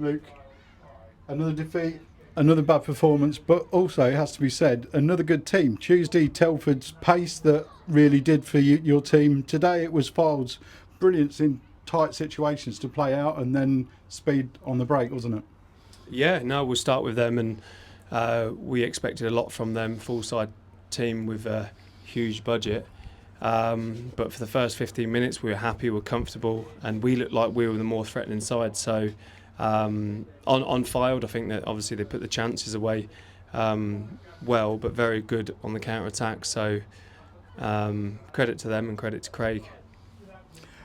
Luke, another defeat, another bad performance, but also, it has to be said, another good team. Tuesday, Telford's pace that really did for your team. Today it was Fylde's brilliance in tight situations to play out and then speed on the break, wasn't it? Yeah, no, we'll start with them, and we expected a lot from them, full-side team with a huge budget. But for the first 15 minutes, we were happy, we were comfortable, and we looked like we were the more threatening side. So on Fylde, I think that obviously they put the chances away well, but very good on the counter-attack. So credit to them and credit to Craig.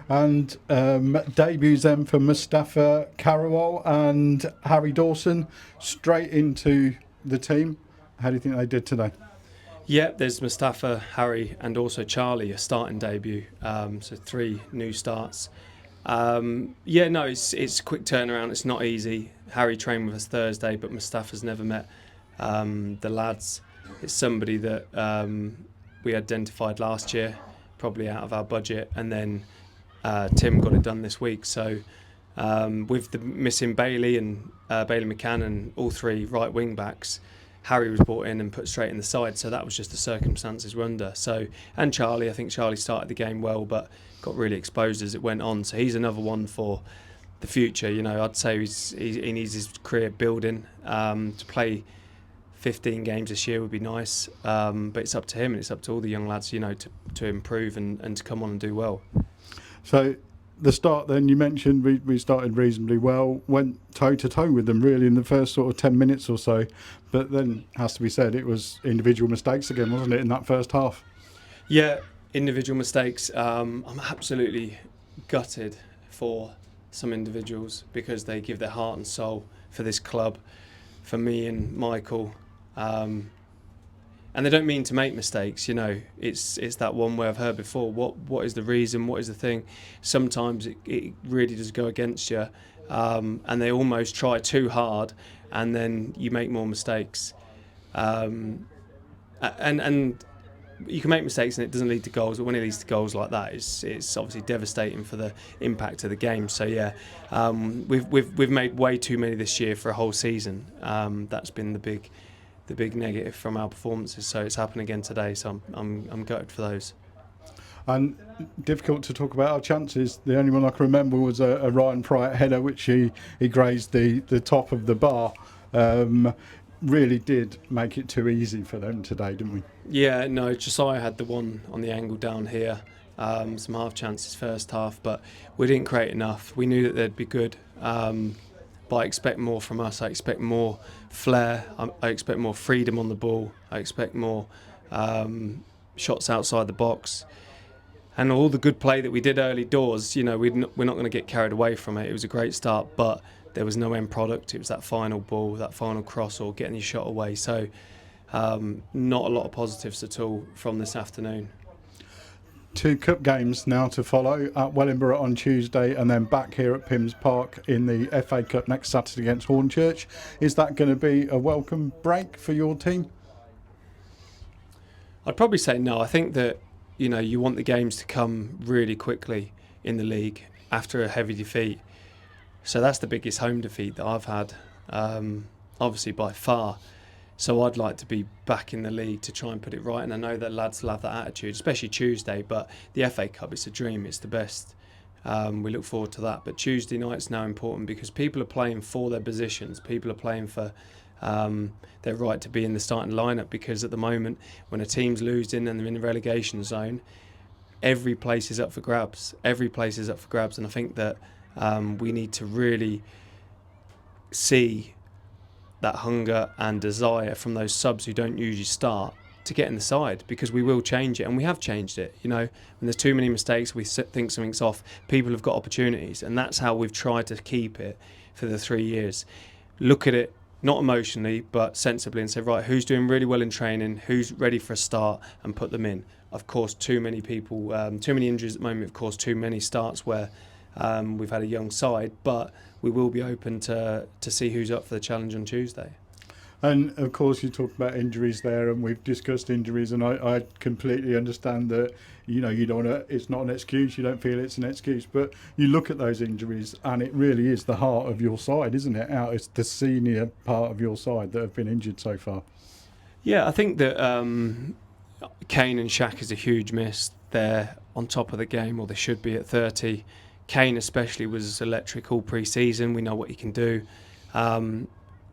And debuts then for Mustafa Karawal and Harry Dawson straight into the team. How do you think they did today? Yeah, there's Mustafa, Harry, and also Charlie, a starting debut. So 3 new starts. It's a quick turnaround. It's not easy. Harry trained with us Thursday, but Mustafa's never met the lads. It's somebody that we identified last year, probably out of our budget, and then Tim got it done this week. So with the missing Bailey and Bailey McCann and all 3 right wing backs, Harry was brought in and put straight in the side, so that was just the circumstances we're under. So, and Charlie, I think Charlie started the game well, but got really exposed as it went on. So he's another one for the future. You know, I'd say he needs his career building. To play 15 games this year would be nice, but it's up to him and it's up to all the young lads, you know, to improve and to come on and do well. So the start then, you mentioned we started reasonably well, went toe-to-toe with them really in the first sort of 10 minutes or so, but then, has to be said, it was individual mistakes again, wasn't it, in that first half? Yeah, individual mistakes. I'm absolutely gutted for some individuals because they give their heart and soul for this club, for me and Michael. And they don't mean to make mistakes, you know. It's that one where I've heard before, what is the reason, what is the thing? Sometimes it really does go against you, and they almost try too hard, and then you make more mistakes. And you can make mistakes and it doesn't lead to goals, but when it leads to goals like that, it's obviously devastating for the impact of the game. So yeah, we've made way too many this year for a whole season. That's been the big negative from our performances, so it's happened again today, so I'm gutted for those. And difficult to talk about our chances. The only one I can remember was a Ryan Pryor header, which he grazed the top of the bar. Really did make it too easy for them today, didn't we? Yeah, no, Josiah had the one on the angle down here, some half chances first half, but we didn't create enough. We knew that they'd be good. But I expect more from us. I expect more flair. I expect more freedom on the ball. I expect more shots outside the box. And all the good play that we did early doors, you know, we're not going to get carried away from it. It was a great start, but there was no end product. It was that final ball, that final cross, or getting your shot away. So not a lot of positives at all from this afternoon. 2 cup games now to follow, at Wellingborough on Tuesday and then back here at PIMS Park in the FA Cup next Saturday against Hornchurch. Is that going to be a welcome break for your team? I'd probably say no. I think that, you know, you want the games to come really quickly in the league after a heavy defeat. So that's the biggest home defeat that I've had, obviously by far. So I'd like to be back in the league to try and put it right, and I know that lads will have that attitude, especially Tuesday, but the FA Cup, it's a dream, it's the best. We look forward to that, but Tuesday night's now important because people are playing for their positions, people are playing for their right to be in the starting lineup, because at the moment, when a team's losing and they're in the relegation zone, every place is up for grabs, and I think that we need to really see that hunger and desire from those subs who don't usually start to get in the side, because we will change it, and we have changed it. You know, when there's too many mistakes, we think something's off. People have got opportunities, and that's how we've tried to keep it for the 3 years. Look at it not emotionally but sensibly and say, right, who's doing really well in training, who's ready for a start, and put them in. Of course, too many people, too many injuries at the moment, of course, too many starts where we've had a young side, but we will be open to see who's up for the challenge on Tuesday. And of course, you talk about injuries there, and we've discussed injuries, and I completely understand that. You know, you don't want to, it's not an excuse. You don't feel it's an excuse, but you look at those injuries, and it really is the heart of your side, isn't it? It's the senior part of your side that have been injured so far. Yeah, I think that Kane and Shaq is a huge miss. They're on top of the game, or they should be at 30. Kane especially was electric all pre-season. We know what he can do.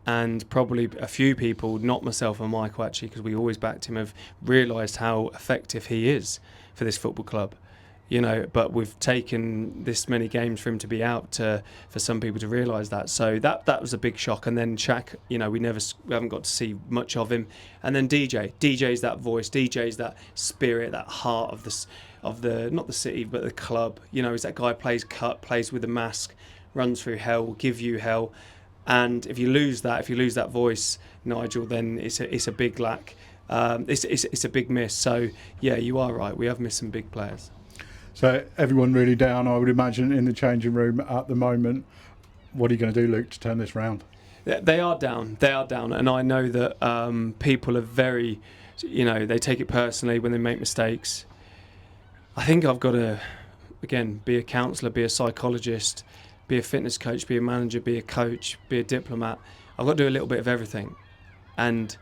And probably a few people, not myself and Michael actually, because we always backed him, have realised how effective he is for this football club. You know, but we've taken this many games for him to be out for some people to realise that. So that was a big shock. And then Shaq, you know, we haven't got to see much of him. And then DJ's that voice, DJ's that spirit, that heart of the not the city but the club. You know, he's that guy plays with a mask, runs through hell, will give you hell. And if you lose that voice, Nigel, then it's a big lack. It's a big miss. So yeah, you are right. We have missed some big players. So everyone really down, I would imagine, in the changing room at the moment. What are you going to do, Luke, to turn this round? They are down, and I know that people are very, you know, they take it personally when they make mistakes. I think I've got to, again, be a counsellor, be a psychologist, be a fitness coach, be a manager, be a coach, be a diplomat. I've got to do a little bit of everything. And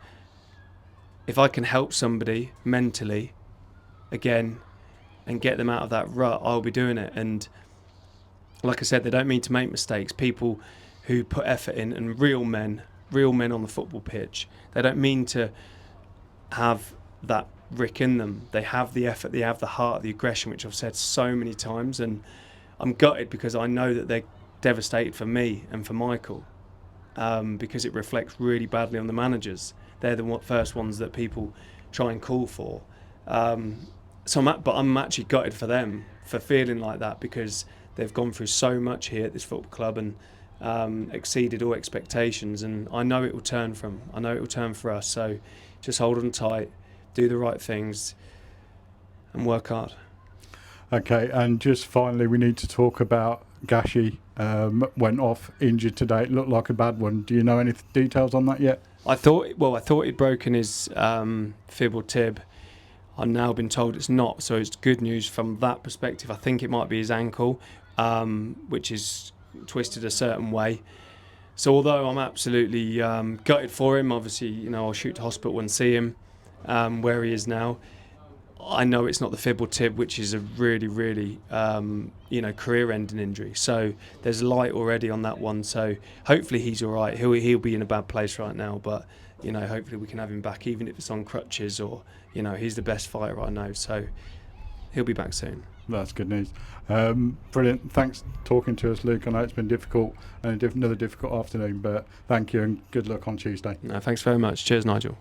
if I can help somebody mentally, again, and get them out of that rut, I'll be doing it. And like I said, they don't mean to make mistakes. People who put effort in, and real men on the football pitch, they don't mean to have that rick in them. They have the effort, they have the heart, the aggression, which I've said so many times. And I'm gutted because I know that they're devastated for me and for Michael, because it reflects really badly on the managers. They're the first ones that people try and call for. But I'm actually gutted for them for feeling like that, because they've gone through so much here at this football club and exceeded all expectations. And I know it will turn for us. So just hold on tight, do the right things, and work hard. Okay, and just finally, we need to talk about Gashi. Went off injured today. It looked like a bad one. Do you know any details on that yet? I thought he'd broken his fib or tib. I've now been told it's not, so it's good news from that perspective. I think it might be his ankle, which is twisted a certain way. So although I'm absolutely gutted for him, obviously, you know, I'll shoot to hospital and see him where he is now. I know it's not the fib or tib, which is a really, really, career-ending injury. So there's light already on that one. So hopefully he's all right. He'll be in a bad place right now, but you know, hopefully we can have him back, even if it's on crutches, or you know, he's the best fighter I know. So he'll be back soon. That's good news. Brilliant. Thanks for talking to us, Luke. I know it's been difficult and another difficult afternoon, but thank you and good luck on Tuesday. No, thanks very much. Cheers, Nigel.